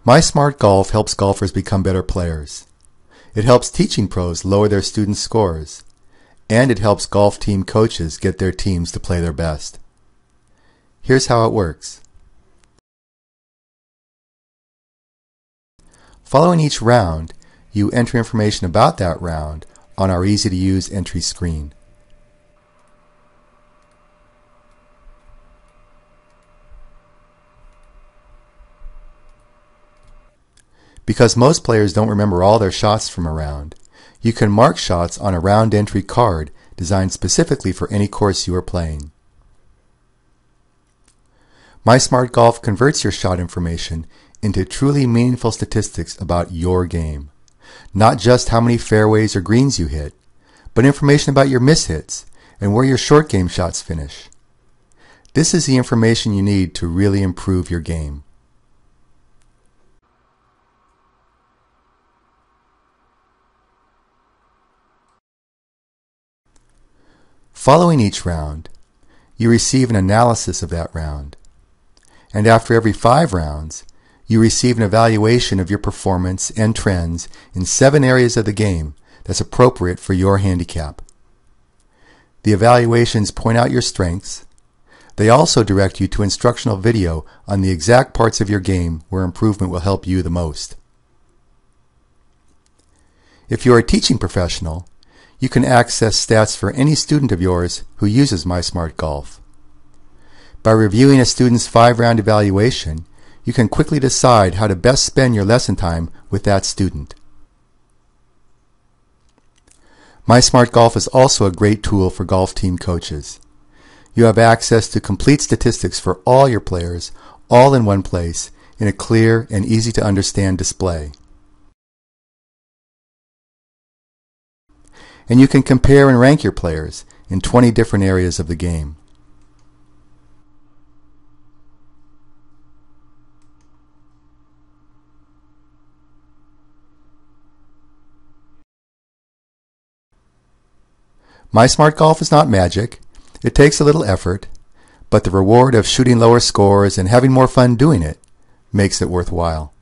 MySmartGolf helps golfers become better players. It helps teaching pros lower their students' scores. And it helps golf team coaches get their teams to play their best. Here's how it works. Following each round, you enter information about that round on our easy-to-use entry screen. Because most players don't remember all their shots from a round, you can mark shots on a round entry card designed specifically for any course you are playing. MySmartGolf converts your shot information into truly meaningful statistics about your game. Not just how many fairways or greens you hit, but information about your mishits and where your short game shots finish. This is the information you need to really improve your game. Following each round, you receive an analysis of that round. And after every 5 rounds, you receive an evaluation of your performance and trends in 7 areas of the game that's appropriate for your handicap. The evaluations point out your strengths. They also direct you to instructional video on the exact parts of your game where improvement will help you the most. If you're a teaching professional, you can access stats for any student of yours who uses MySmartGolf. By reviewing a student's 5-round evaluation, you can quickly decide how to best spend your lesson time with that student. MySmartGolf is also a great tool for golf team coaches. You have access to complete statistics for all your players, all in one place, in a clear and easy to understand display. And you can compare and rank your players in 20 different areas of the game. MySmartGolf is not magic. It takes a little effort, but the reward of shooting lower scores and having more fun doing it makes it worthwhile.